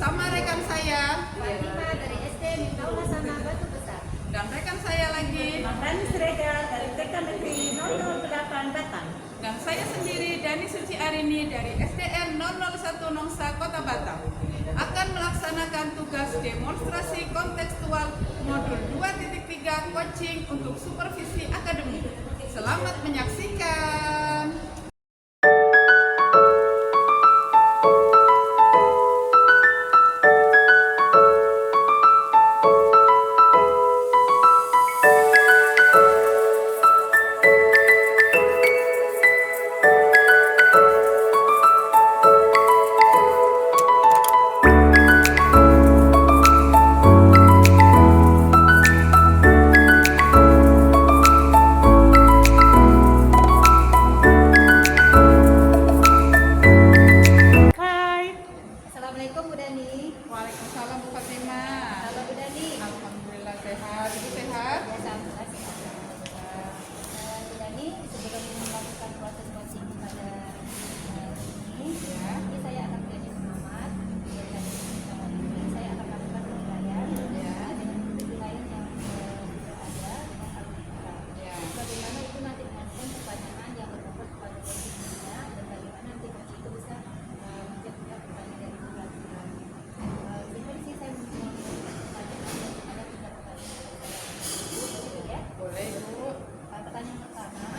bersama rekan saya Fatima dari SD Miftahul Hasanah Batu Besar dan rekan saya lagi Mahrani Srega dari TK Negeri 008 Batang dan saya sendiri Dani Suci Arini dari SDN 001 Nongsa Kota Batam akan melaksanakan tugas demonstrasi kontekstual modul 2.3 coaching untuk supervisi akademik. Selamat menyaksikan. Assalamualaikum Bu Dani. Waalaikumsalam Bu Fatima. Halo Bu Dani. Alhamdulillah sehat. Ibu sehat? Alhamdulillah sehat. Bu Dani, sebelum melakukan proses coaching pada ini, saya akan menjadi pengamat. Dan ini saya akan melakukan penilaian dengan penilaian yang ada dengan algoritma. Bagaimana itu nanti menghasilkan pertanyaan yang berbobot pada posisinya dan bagaimana nanti coaching itu bisa menjawab pertanyaan dari pelajaran. Jadi sih saya mau ada 3 pertanyaan ya. Boleh Bu. Pertanyaan pertama,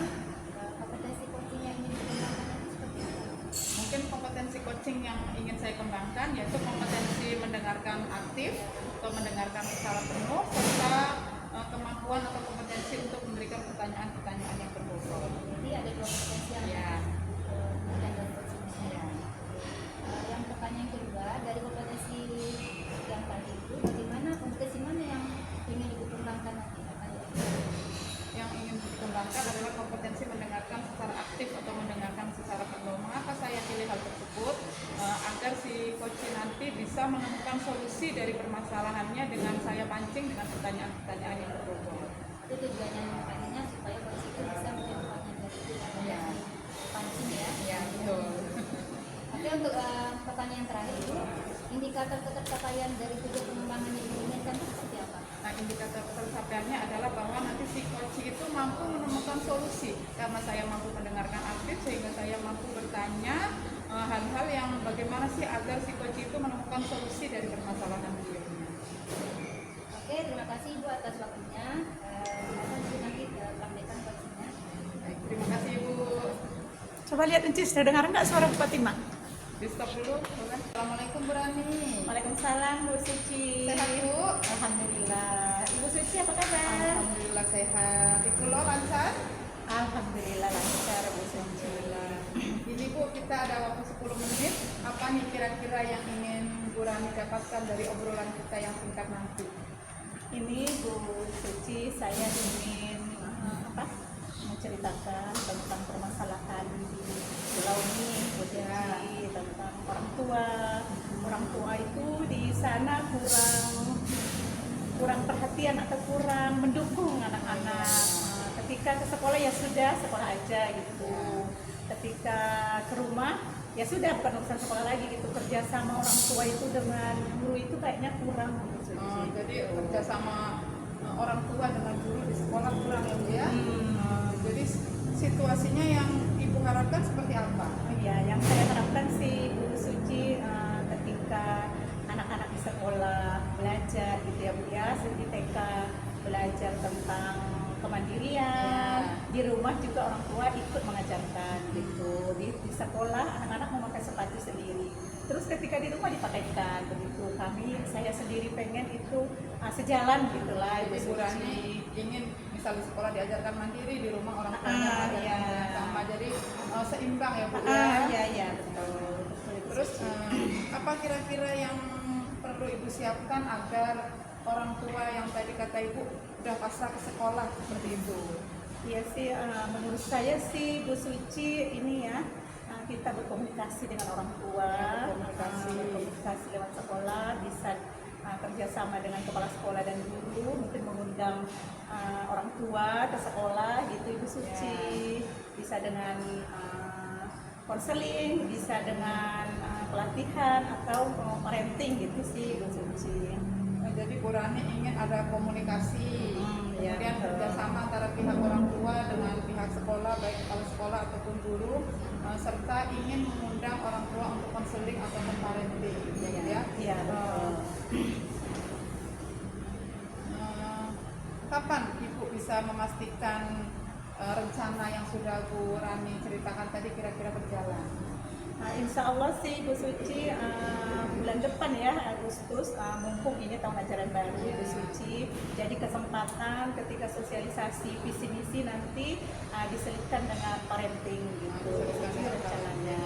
kompetensi coaching yang ingin dikembangkan itu seperti apa? Mungkin kompetensi coaching yang ingin saya kembangkan yaitu kompetensi mendengarkan aktif atau mendengarkan secara penuh serta kemampuan atau kompetensi untuk memberikan pertanyaan-pertanyaan yang berbobot. Jadi ada 2 kompetensi yang dan coaching. Yang pertanyaan kedua, dari kompetensi yang tadi itu, bagaimana kompetensi mana yang ingin dikembangkan nanti? Yang ingin dikembangkan adalah kompetensi mendengarkan secara aktif atau mendengarkan secara penuh. Mengapa saya pilih hal tersebut? Agar si coach nanti bisa menemukan solusi dari permasalahannya dengan saya pancing dengan pertanyaan-pertanyaan yang berbobot. Itu tujuannya makanya supaya coach itu bisa menemukannya dari pancing ya. Ya, betul. Oke, untuk pertanyaan terakhir itu, indikator ketercapaian dari tujuan pengembangan yang diinginkan itu seperti apa? Nah, indikator pencapaiannya adalah bahwa nanti si coach itu mampu menemukan solusi karena saya mampu mendengarkan aktif sehingga saya mampu bertanya hal-hal yang bagaimana sih agar si coach itu menemukan solusi dari permasalahan beliaunya. Oke, terima kasih Ibu atas waktunya. Nanti praktekkan coachingnya. Baik, terima kasih Ibu. Coba lihat Encis, sudah dengar nggak suara Bu Fatima? Di stop dulu, boleh? Assalamualaikum Bu Rani. Waalaikumsalam Bu Suci. Sehat Bu? Alhamdulillah. Ibu Suci apa kabar? Alhamdulillah sehat. Ibu lo lancar? Alhamdulillah lancar Bu Suci. Ini Bu, kita ada waktu 10 menit. Apa nih kira-kira yang ingin Bu Rani dapatkan dari obrolan kita yang singkat nanti? Ini Bu Suci, saya ingin menceritakan tentang permasalahan di pulau ini, Bu Suci, tentang orang tua. Orang tua itu di sana kurang perhatian atau kurang mendukung anak-anak. Ketika ke sekolah ya sudah sekolah aja gitu. Ketika ke rumah ya sudah bukan urusan sekolah lagi gitu. Kerja sama orang tua itu dengan guru itu kayaknya kurang gitu. Jadi kerjasama orang tua dengan guru di sekolah kurang ya Bu ya. Jadi situasinya yang Ibu harapkan seperti apa? Ya, yang saya harapkan sih Bu Suci ketika anak-anak di sekolah belajar gitu ya Bu ya, di TK belajar tentang kemandirian, di rumah juga orang tua ikut mengajarkan gitu. Di sekolah anak-anak memakai sepatu sendiri. Terus ketika di rumah dipakaikan begitu. Saya sendiri pengen itu sejalan gitulah Ibu Ibu Rani Suci. ingin misal di sekolah diajarkan mandiri, di rumah orang tuanya sama, jadi seimbang ya Bu ya. Iya betul. Terus apa kira-kira yang perlu Ibu siapkan agar orang tua yang tadi kata Ibu udah pasrah ke sekolah seperti itu? Iya sih, menurut saya sih Bu Suci ini ya, kita berkomunikasi dengan orang tua, berkomunikasi lewat sekolah, bisa kerjasama dengan kepala sekolah dan guru, mungkin mengundang orang tua ke sekolah gitu Ibu Suci, bisa dengan konseling, bisa dengan pelatihan atau parenting gitu sih Bu Suci. Jadi Bu Rani ingin ada komunikasi, Ya, kemudian kerjasama antara pihak orang tua dengan pihak sekolah, baik kepala sekolah ataupun guru, serta ingin mengundang orang tua untuk konseling ataupun parenting, ya. Iya, betul. Kapan Ibu bisa memastikan rencana yang sudah Bu Rani ceritakan tadi kira-kira berjalan? Nah, insya Allah sih Bu Suci bulan depan ya Agustus, mumpung ini tahun ajaran baru Bu Suci, jadi kesempatan ketika sosialisasi visi misi nanti diselipkan dengan parenting gitu rencananya.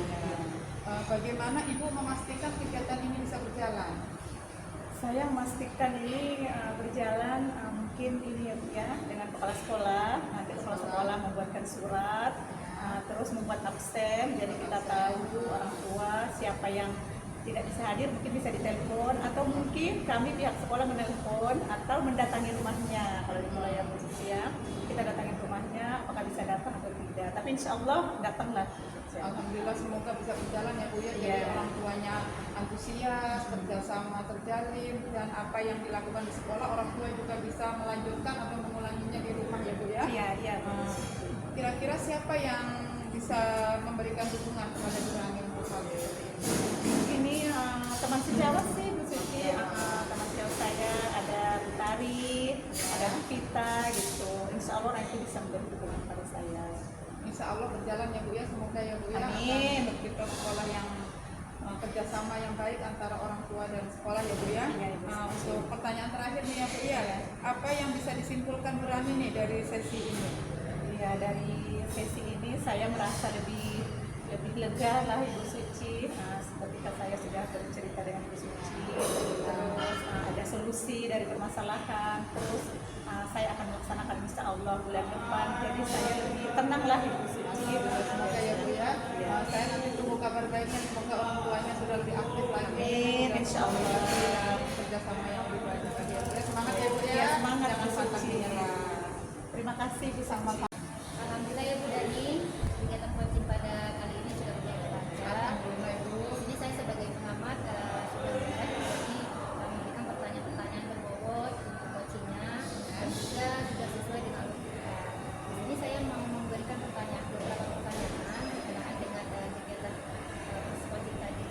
Bagaimana Ibu memastikan kegiatan ini bisa berjalan? Saya memastikan ini berjalan mungkin ini ya Bu ya, dengan kepala sekolah, nanti kepala sekolah membuatkan surat, terus membuat absen, jadi kita tahu orang tua siapa yang tidak bisa hadir mungkin bisa ditelepon, atau mungkin kami pihak sekolah menelpon atau mendatangi rumahnya. Kalau di wilayah posisi ya, kita datangi rumahnya, apakah bisa datang atau tidak, tapi insya Allah datanglah. Alhamdulillah semoga bisa berjalan ya Bu ya, jadi Iya. orang tuanya antusias, kerjasama terjalin, dan apa yang dilakukan di sekolah orang tua juga bisa melanjutkan atau mengulanginya di rumah ya Bu ya. Iya, iya. Kira-kira siapa yang bisa memberikan dukungan kepada Bu Rani untuk hal seperti ini? Ini teman sejawat sih Bu Suci, teman sejawat saya ada Bu Tari, ada Bu Vita gitu. Insya Allah nanti bisa memberi dukungan pada saya. Insya Allah berjalan ya Bu ya, semoga ya Bu ya. Amin. Akan tercipta sekolah yang kerjasama yang baik antara orang tua dan sekolah ya Bu ya. Iya, Ibu. Untuk pertanyaan terakhir nih ya Bu ya, apa yang bisa disimpulkan Bu Rani nih dari sesi ini? Ya, dari sesi ini saya merasa lebih lega lah Ibu Suci. Ketika saya sudah bercerita dengan Ibu Suci, terus ada solusi dari permasalahan, terus saya akan melaksanakan insya Allah bulan depan. Jadi saya lebih tenang lah Ibu Suci. Semoga ya Bu ya. Saya nanti tunggu kabar baiknya, semoga orang tuanya sudah lebih aktif lagi. Amin, Dan insya Allah. kerjasama yang lebih banyak lagi ya Bu ya. Semangat ya Bu ya. Ya, semangat Jangan Bu pantang Suci. menyerah. Terima kasih Bu Suci. Alhamdulillah ya Bu Dani, kegiatan coaching pada kali ini sudah berjalan lancar. Alhamdulillah Bu. Jadi saya sebagai pengamat sudah mulai memberikan pertanyaan-pertanyaan berbobot untuk coachingnya dan juga sudah sesuai dengan alur kita. Di sini saya mau memberikan beberapa pertanyaan berkenaan dengan kegiatan coaching tadi.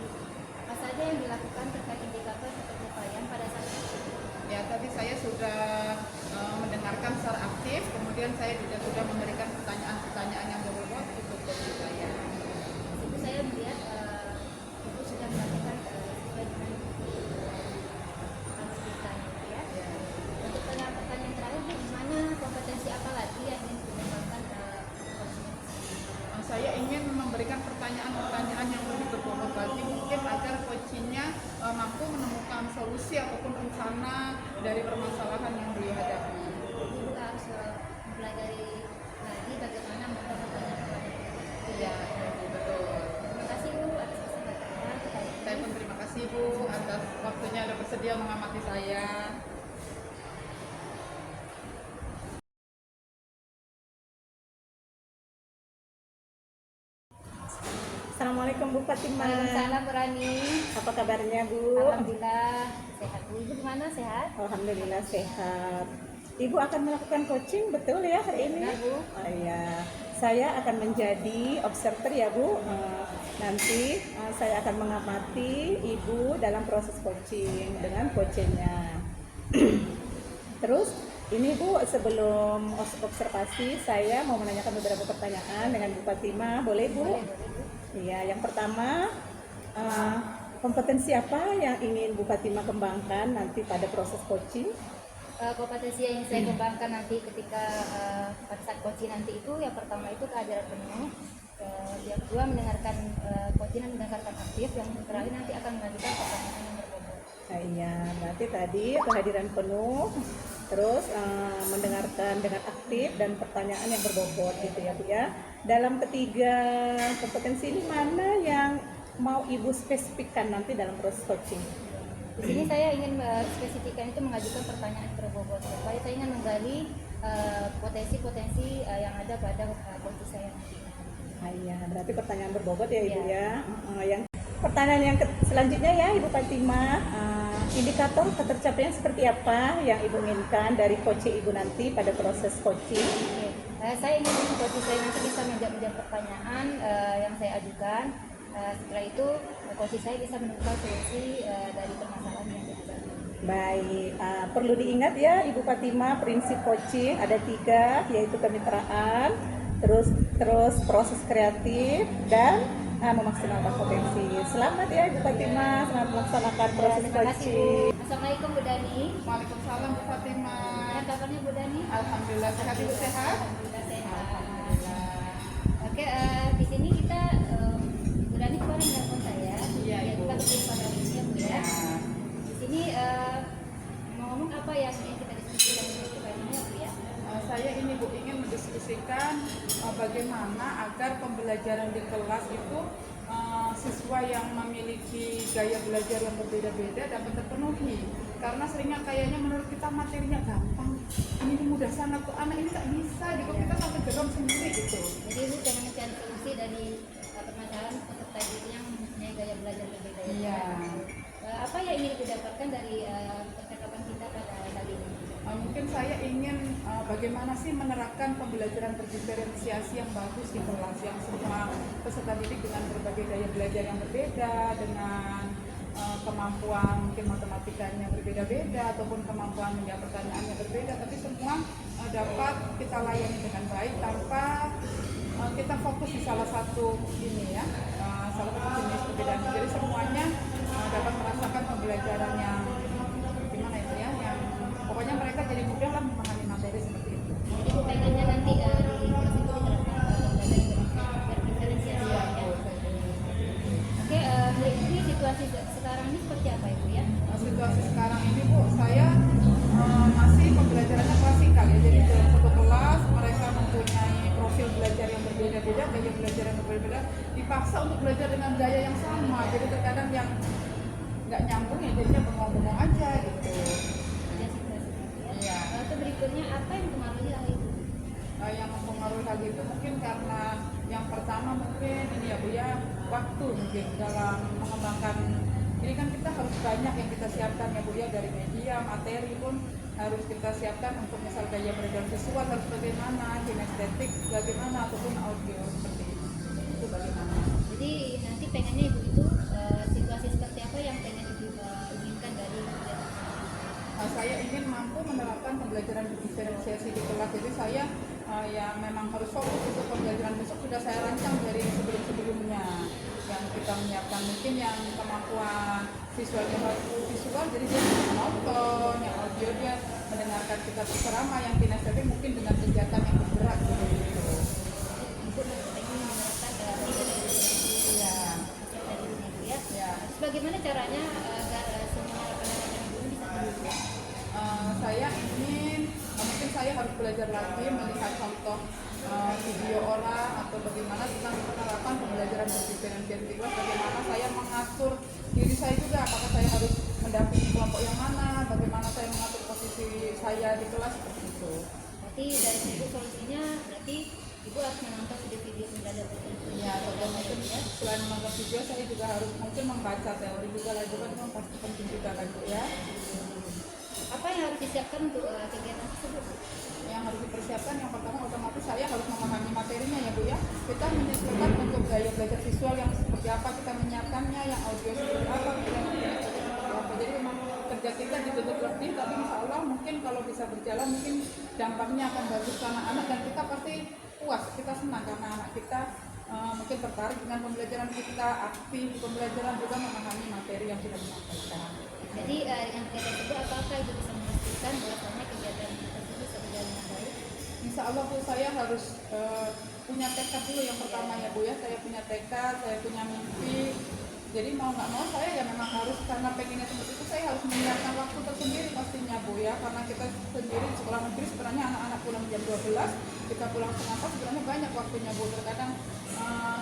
Apa saja yang dilakukan terkait indikator pencapaian pada saat coaching? Ya, tadi saya sudah mendengarkan secara aktif, kemudian saya juga sudah memberikan pertanyaan-pertanyaan yang berbobot untuk coaching saya. Itu saya melihat Ibu sudah melakukan sesuai dengan alur kita ya. Untuk pertanyaan terakhir Bu, gimana kompetensi apa lagi yang ingin dikembangkan coaching? Saya ingin memberikan pertanyaan-pertanyaan yang lebih berbobot lagi, mungkin agar coachingnya mampu menemukan solusi ataupun rencana dari permasalahan yang beliau hadapi. Ibu harus mempelajari lagi bagaimana membuat pertanyaan. Iya, betul. Terima kasih Bu atas kesempatannya kita ini. Saya pun terima kasih Bu atas waktunya sudah bersedia mengamati saya. Assalamualaikum Bu Fatimah. Waalaikumsalam Bu Rani. Apa kabarnya Bu? Alhamdulillah sehat Bu. Ibu gimana, sehat? Alhamdulillah sehat. Ibu akan melakukan coaching betul ya hari ini? Benar, Bu. Oh iya, saya akan menjadi observer ya Bu. Nanti saya akan mengamati Ibu dalam proses coaching dengan coachingnya. Terus ini Bu, sebelum observasi saya mau menanyakan beberapa pertanyaan dengan Bu Fatimah, boleh Bu? Boleh, boleh Bu. Iya, yang pertama kompetensi apa yang ingin Bu Fatimah kembangkan nanti pada proses coaching? Kompetensi yang ingin saya kembangkan nanti ketika pada saat coaching nanti itu yang pertama itu kehadiran penuh, yang kedua mendengarkan coaching dan mendengarkan aktif, yang terakhir nanti akan mengajukan pertanyaan yang berbobot. Nah, iya, berarti tadi kehadiran penuh, terus mendengarkan dengan aktif dan pertanyaan yang berbobot gitu ya Bu ya. Dalam ketiga kompetensi ini mana yang mau Ibu spesifikkan nanti dalam proses coaching? Di sini saya ingin spesifikkan itu mengajukan pertanyaan berbobot supaya saya ingin menggali potensi-potensi yang ada pada coaching saya nanti. Nah, iya, berarti pertanyaan berbobot ya Ibu Iya. ya. Yang pertanyaan yang selanjutnya ya Ibu Fatima, indikator ketercapaian seperti apa yang Ibu inginkan dari coaching Ibu nanti pada proses coaching? Oke. Saya ingin coach saya nanti bisa menjawab pertanyaan yang saya ajukan. Setelah itu coach saya bisa menemukan solusi dari permasalahan yang ada. Baik, perlu diingat ya Ibu Fatima, prinsip coaching ada 3, yaitu kemitraan, terus proses kreatif, dan memaksimalkan potensi. Selamat ya Ibu Fatima, selamat melaksanakan proses Terima kasih, coaching. Bu. Assalamualaikum Bu Dani. Waalaikumsalam Bu Fatima. Apa kabarnya Bu Dani? Alhamdulillah sehat, Ibu sehat. Alhamdulillah sehat. Alhamdulillah. Oke, di sini kita Bu Dani kemarin telepon saya. Iya, Ya, Ibu. kita bikin pada ini Bu ya. Ya. Di sini mau ngomong apa yang ingin kita diskusikan di depannya Bu ya? Saya ini Bu ingin mendiskusikan bagaimana agar pembelajaran di kelas itu siswa yang memiliki gaya belajar yang berbeda-beda dapat terpenuhi. Karena seringnya kayaknya menurut kita materinya gampang, ini mudah sangat kok anak ini tak bisa gitu, kita sampai geram sendiri gitu. Jadi Bu pengen mencari solusi dari permasalahan peserta didik yang mempunyai gaya belajar berbeda. Iya. Apa yang ingin didapatkan dari percakapan kita pada kali ini? Mungkin saya ingin bagaimana sih menerapkan pembelajaran berdiferensiasi yang bagus di kelas, yang semua peserta didik dengan berbagai gaya belajar yang berbeda, dengan kemampuan mungkin matematikanya berbeda-beda ataupun kemampuan menjawab pertanyaannya berbeda, tapi semua dapat kita layani dengan baik tanpa kita fokus di salah satu ini ya, salah satu jenis perbedaan. Jadi semuanya dapat merasakan pembelajaran yang gimana itu ya, yang pokoknya mereka jadi mudah lah memahami materi seperti itu. Jadi Bu pengennya nanti di kelas itu diterapkan pembelajaran berdiferensiasi. Iya, Ya. Bu, saya ingin. Oke, ini situasi sekarang ini seperti apa Ibu ya? Situasi sekarang ini Bu, saya masih pembelajarannya klasikal ya, jadi dalam satu kelas mereka mempunyai profil belajar yang berbeda-beda, gaya belajar yang berbeda-beda, dipaksa untuk belajar dengan gaya yang sama, jadi terkadang yang nggak nyambung ya jadinya bengong-bengong aja gitu. Ada situasi itu ya. Iya. Lalu berikutnya apa yang mempengaruhi hal itu? Yang mempengaruhi hal itu mungkin karena yang pertama mungkin ini ya Bu ya, waktu mungkin dalam mengembangkan ini kan kita harus banyak yang kita siapkan ya Bu ya, dari media, materi pun harus kita siapkan untuk misal gaya belajar visual harus bagaimana, kinestetik bagaimana, ataupun audio seperti itu bagaimana. Jadi nanti pengennya Ibu itu situasi seperti apa yang pengen Ibu inginkan dari kegiatan ini? Saya ingin mampu menerapkan pembelajaran diferensiasi di kelas, jadi saya ya memang harus fokus untuk pembelajaran besok sudah saya rancang dari sebelum-sebelumnya yang kita menyiapkan, mungkin yang kemampuan visualnya visual jadi dia bisa menonton, yang audio dia mendengarkan kita berceramah, yang kinestetik mungkin dengan kegiatan yang bergerak gitu. Ibu pengen menerapkan Iya. tadi ini Bu ya. Ya. Terus bagaimana caranya agar semua anak-anak yang Ibu bisa mendukung? Saya ingin mungkin saya harus belajar lagi melihat contoh video orang atau bagaimana tentang penerapan pembelajaran berdiferensiasi di kelas, bagaimana saya mengatur diri saya juga, apakah saya harus mendampingi kelompok yang mana, bagaimana saya mengatur posisi saya di kelas seperti itu. Berarti dari Ibu solusinya berarti Ibu harus menonton video-video pembelajaran berdiferensiasi. Ya, atau mungkin selain menonton video saya juga harus mungkin membaca teori juga lah, itu kan memang pasti penting juga kan Bu ya. Apa yang harus disiapkan untuk kegiatan tersebut? Yang harus dipersiapkan yang pertama otomatis saya harus memahami materinya ya Bu ya. Kita menyesuaikan untuk gaya belajar visual yang seperti apa kita menyiapkannya, yang audio seperti apa, kita menyiapkan seperti apa. Jadi memang kerja kita dituntut lebih, tapi insya Allah mungkin kalau bisa berjalan mungkin dampaknya akan bagus ke anak-anak dan kita pasti puas, kita senang karena anak kita mungkin tertarik dengan pembelajaran kita, aktif pembelajaran juga memahami materi yang sudah disampaikan. Jadi dengan kegiatan tersebut apakah Ibu bisa memastikan bahwasannya kegiatan tersebut bisa berjalan dengan baik? Insya Allah Bu, saya harus punya tekad dulu yang pertama ya Bu ya, saya punya tekad, saya punya mimpi. Jadi mau nggak mau saya ya memang harus, karena pengennya seperti itu saya harus menyiapkan waktu tersendiri pastinya Bu ya, karena kita sendiri di sekolah negeri sebenarnya anak-anak pulang jam 12, kita pulang setengah 4 sebenarnya banyak waktunya Bu, terkadang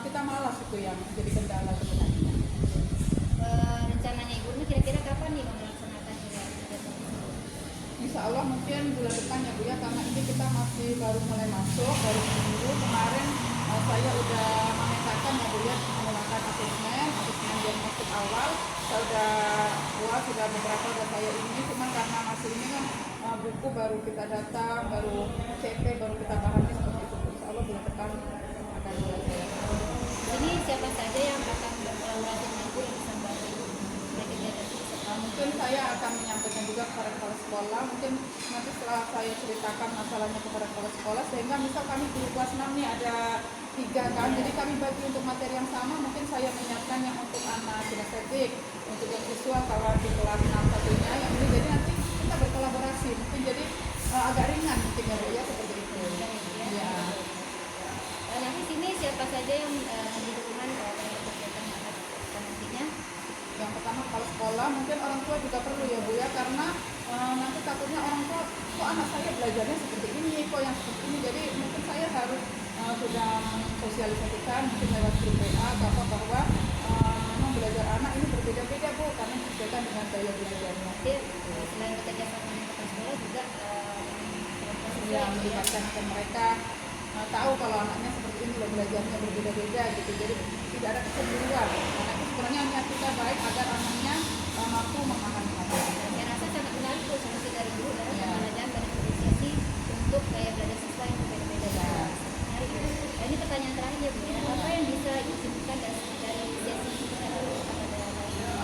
kita malas itu yang jadi kendala sebenarnya. Rencananya Ibu ini kira-kira kapan nih mau melaksanakan kegiatan tersebut? Insya Allah mungkin bulan depan ya Bu ya, karena ini kita masih baru mulai masuk, baru minggu kemarin saya udah memetakan ya Bu ya, menggunakan melakukan asesmen diagnostik awal. Saya udah buat, sudah beberapa udah saya ini, cuma karena masih ini kan buku baru kita datang, baru CP, baru kita pahami seperti itu. Insya Allah bulan depan akan saya. Ini siapa saja yang akan berkolaborasi dengan Ibu yang bisa membantu Ibu dari kegiatan tersebut? Mungkin saya akan menyampaikan juga kepada kepala sekolah, mungkin nanti setelah saya ceritakan masalahnya kepada kepala sekolah, sehingga misal kami di kelas 6 nih ada 3 kan, jadi kami bagi untuk materi yang sama, mungkin saya menyiapkan yang untuk anak kinestetik, untuk yang visual kalau di kelas 6 satunya yang ini, jadi nanti kita berkolaborasi, mungkin jadi agak ringan mungkin ya Bu ya, seperti itu. Ya. Nanti sini siapa saja yang didukungan dalam kegiatan anak nantinya? Yang pertama kepala sekolah, mungkin orang tua juga perlu ya Bu ya, karena nanti takutnya orang tua kok anak saya belajarnya seperti ini, kok yang seperti ini, jadi mungkin saya harus sudah sosialisasikan mungkin lewat grup WA bahwa memang belajar anak ini berbeda-beda Bu, karena berbeda dengan gaya belajarnya. Nanti selain bekerja sama dengan kepala sekolah juga Yang melibatkan ke mereka tahu kalau anaknya seperti ini loh, belajarnya berbeda-beda gitu, jadi tidak ada kecemburuan, karena itu sebenarnya niat kita baik agar anaknya mampu memahami materi. saya rasa sangat menarik Bu solusi dari Ibu dalam pembelajaran dan apresiasi untuk gaya belajar siswa yang berbeda-beda. Menarik Bu. Nah, ini pertanyaan terakhir ya Bu ya. Apa yang bisa disimpulkan dari sesi kita pada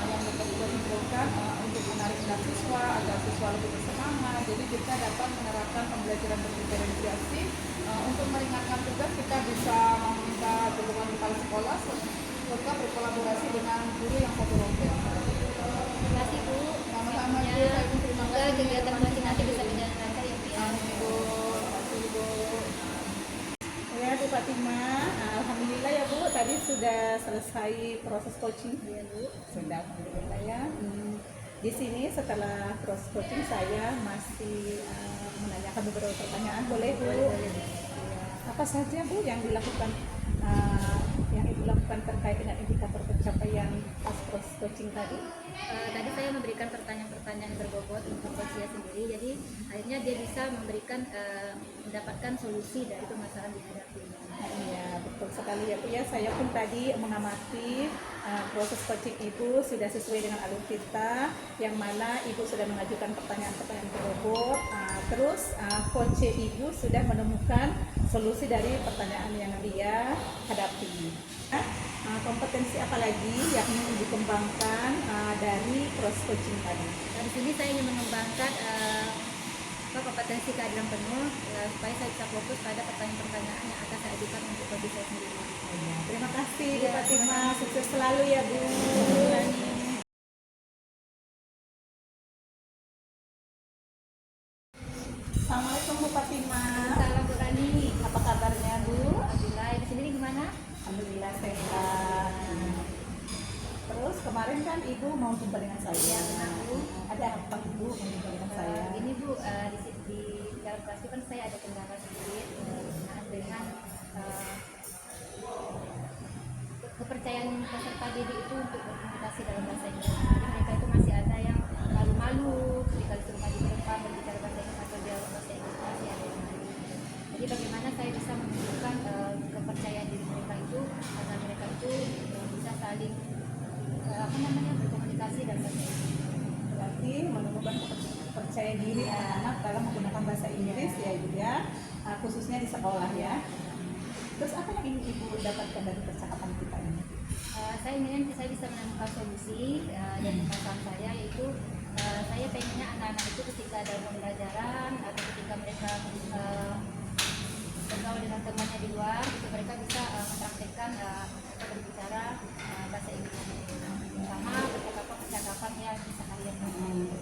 Yang dapat kita simpulkan untuk menarik minat siswa agar siswa lebih bersemangat, jadi kita dapat menerapkan pembelajaran berdiferensiasi. Untuk meringankan tugas kita bisa meminta dukungan kepala sekolah serta berkolaborasi dengan guru yang kompeten. Terima kasih Bu. Sama-sama Bu, Ya, saya pun terima semoga kasih. kegiatan coaching nanti bisa berjalan lancar ya Bu ya. Amin Bu, terima kasih Bu. Ya Bu Fatimah, alhamdulillah ya Bu, tadi sudah selesai proses coaching ya Bu. Sudah alhamdulillah ya. Di sini setelah proses coaching saya masih menanyakan beberapa pertanyaan, boleh Bu? Apa saja Bu yang dilakukan yang Ibu lakukan terkait dengan indikator pencapaian pas proses coaching tadi? Tadi saya memberikan pertanyaan-pertanyaan berbobot untuk coachnya sendiri, jadi akhirnya dia bisa memberikan mendapatkan solusi dari permasalahan dihadapi. Iya, betul sekali ya Bu ya. Saya pun tadi mengamati proses coaching Ibu sudah sesuai dengan alur kita, yang mana Ibu sudah mengajukan pertanyaan-pertanyaan berbobot. Terus coach Ibu sudah menemukan solusi dari pertanyaan yang dia hadapi. Kompetensi apa lagi yang ingin dikembangkan dari proses coaching tadi? Nah, di sini saya ingin mengembangkan kompetensi keadilan penuh supaya saya bisa fokus pada pertanyaan-pertanyaan yang akan saya ajukan untuk coach saya sendiri. Terima kasih Bu Ya, Fatimah, sukses selalu ya Bu. Assalamualaikum Bu Fatimah. Salam Bu Rani. Apa kabarnya Bu? Alhamdulillah. Di sini gimana? Alhamdulillah sehat. Terus kemarin kan Ibu mau jumpa dengan saya. Ya, benar, Bu. Ada apa Ibu mau jumpa dengan saya? Ini Bu, di dalam kelas itu kan saya ada kendala sedikit berkenaan dengan kepercayaan peserta didik itu untuk berkomunikasi dalam bahasa Inggris. Jadi mereka itu masih ada yang malu-malu ketika disuruh maju ke depan berbicara bahasa Inggris atau jawab bahasa Inggris, masih ada yang malu. Jadi bagaimana saya bisa menunjukkan kepercayaan diri mereka itu agar mereka itu bisa saling berkomunikasi dalam bahasa Inggris. Berarti menumbuhkan percaya diri anak-anak dalam menggunakan bahasa Inggris ya Ibu ya, khususnya di sekolah ya. Terus apa yang ingin Ibu dapatkan dari percakapan kita ini? Saya ingin saya bisa menemukan solusi dari permasalahan saya, yaitu saya pengennya anak-anak itu ketika dalam pembelajaran atau ketika mereka bergaul dengan temannya di luar, itu mereka bisa mempraktikkan atau berbicara bahasa Inggris sama percakapan yang bisa kalian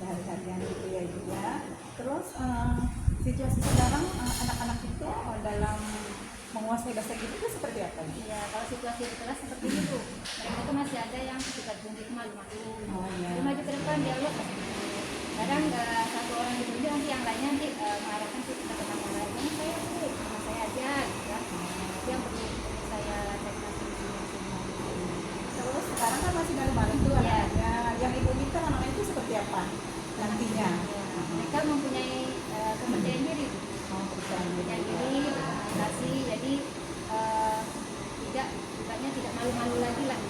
Hari-harian gitu ya Ibu ya. Terus situasi sekarang anak-anak itu dalam menguasai bahasa Inggris itu seperti apa? Ya, kalau situasi di kelas seperti itu, mereka tuh masih ada yang ketika tunjuk malu-malu. Dia maju ke depan dialog. Kadang satu orang ditunjuk, nanti yang lainnya nanti mengarahkan ke kita teman yang lain. Ini saya tuh, sama saya aja, gitu ya. Itu yang perlu saya cek solusinya. Terus sekarang kan masih malu-malu tuh Iya. anaknya. Yang Ibu minta anak-anak itu seperti apa nantinya? Ya, mereka mempunyai kepercayaan diri. Percaya diri, berkomunikasi, jadi tidak malu-malu lagi lah.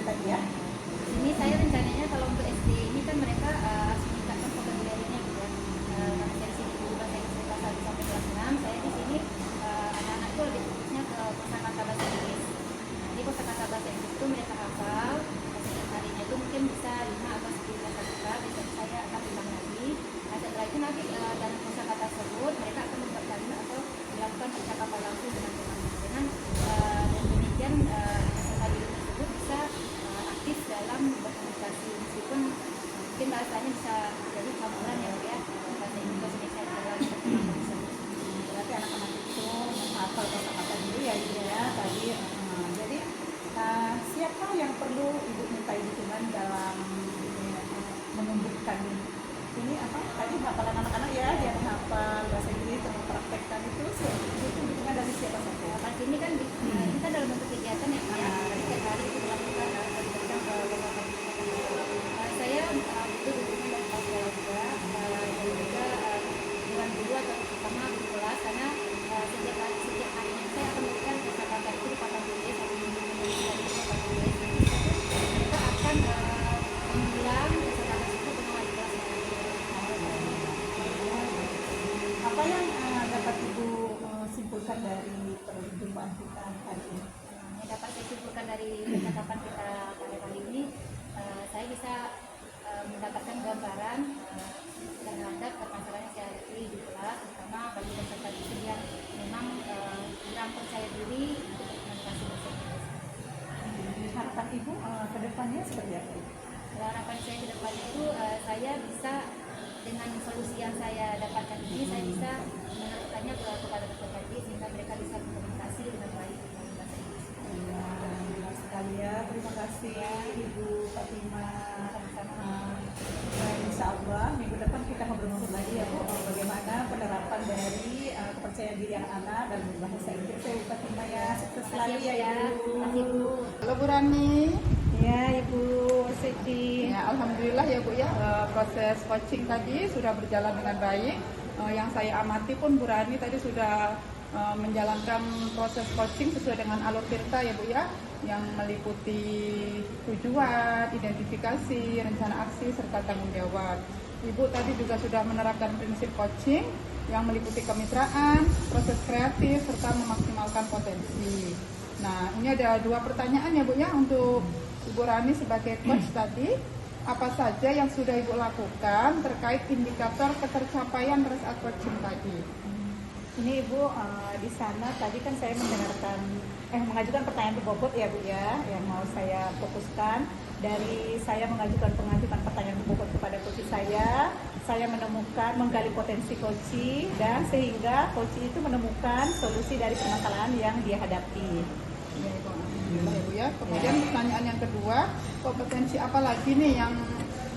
tadi ya? Ini saya rencananya kalau untuk SD ini kan mereka harus meningkatkan vocabulary-nya gitu ya. Karena saya di sini guru bahasa Inggris kelas 1 sampai kelas 6, saya di sini anak-anak itu lebih fokusnya ke kosakata bahasa Inggris. Jadi kosakata bahasa Inggris itu mereka hafal, setiap harinya itu mungkin bisa 5 atau 10 kosakata, biasanya saya akan ulang lagi. Nah setelah itu nanti dalam kosakata tersebut mereka akan membuat kalimat atau melakukan percakapan langsung dengan teman-teman. Dan demikian anak tersebut bisa aktif dalam berkomunikasi meskipun mungkin bahasanya bisa jadi campuran ya Bu ya, bahasa Inggris Indonesia dalam berkomunikasi. Berarti anak-anak itu menghafal kata-kata dulu ya Ibu ya tadi. Jadi siapa yang perlu Ibu minta dukungan dalam menumbuhkan ini apa tadi hafalan anak-anak ya, dia menghafal bahasa Inggris dan mempraktekkan itu butuh dukungan dari siapa saja? Pas ini kan ini kan dalam bentuk kegiatan ya Pak ya, jadi setiap hari itu dilakukan berikan ke beberapa saya butuh dukungan dari Pak Ketua juga dan juga dewan guru atau terutama guru kelas karena setiap harinya saya akan memberikan kata-kata itu di papan tulis atau di papan tulis. Kita akan mengulang kata-kata tersebut dengan wali kelas. Apa yang dapat Ibu simpulkan dari perjumpaan kita hari ini? Yang dapat saya simpulkan dari percakapan kita pada kali ini, saya bisa mendapatkan gambaran terhadap permasalahan yang saya hadapi di kelas, terutama bagi peserta didik yang memang kurang percaya diri untuk berkomunikasi bahasa Inggris. Harapan Ibu ke depannya seperti apa? Harapan saya ke depan itu saya bisa dengan solusi yang saya dapatkan ini saya bisa menerapkannya kepada peserta didik sehingga mereka bisa berkomunikasi dengan baik dengan bahasa Inggris. Ya, sekali ya, terima kasih Ibu Fatima. Insya Allah minggu depan kita ngobrol-ngobrol lagi ya Bu, bagaimana penerapan dari kepercayaan diri anak-anak dalam bahasa Inggris. Saya Bu Fatima ya, sukses selalu ya Ibu. Terima kasih Bu. Halo Bu Rani. Ya Ibu Suci. Ya, alhamdulillah ya Bu ya, proses coaching tadi sudah berjalan dengan baik. Yang saya amati pun Bu Rani tadi sudah menjalankan proses coaching sesuai dengan alur tirta ya Bu ya, yang meliputi tujuan, identifikasi, rencana aksi, serta tanggung jawab. Ibu tadi juga sudah menerapkan prinsip coaching yang meliputi kemitraan, proses kreatif, serta memaksimalkan potensi. Nah, ini ada 2 pertanyaan ya Bu ya untuk Ibu Rani sebagai coach tadi. Apa saja yang sudah Ibu lakukan terkait indikator ketercapaian pada saat coaching tadi? Ini Ibu di sana tadi kan saya mengajukan pertanyaan berbobot ya Bu ya, yang mau saya fokuskan. Dari saya mengajukan pertanyaan berbobot kepada coach saya menemukan menggali potensi coach dan sehingga coach itu menemukan solusi dari permasalahan yang dia hadapi. Ya, Ibu. Alhamdulillah ya Bu ya. Kemudian pertanyaan yang kedua, kompetensi apa lagi nih yang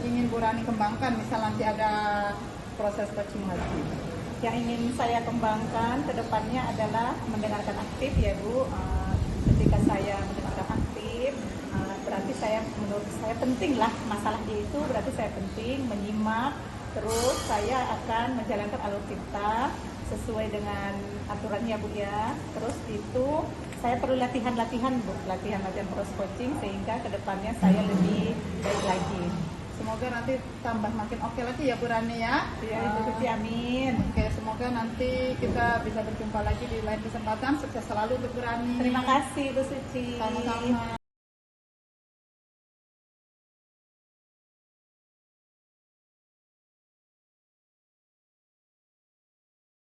ingin Bu Rani kembangkan misal nanti ada proses coaching lagi? Yang ingin saya kembangkan ke depannya adalah mendengarkan aktif ya Bu. Ketika saya mendengarkan aktif, berarti menurut saya penting lah masalah dia itu, berarti saya penting menyimak, terus saya akan menjalankan alur tirta sesuai dengan aturannya Bu ya. Terus itu saya perlu latihan-latihan Bu, latihan-latihan proses coaching sehingga ke depannya saya lebih baik lagi. Semoga nanti tambah makin oke lagi ya Bu Rani ya. Ya Ibu Suci, amin. Oke, semoga nanti kita bisa berjumpa lagi di lain kesempatan. Sukses selalu untuk Bu Rani. Terima kasih Bu Suci. Sama-sama.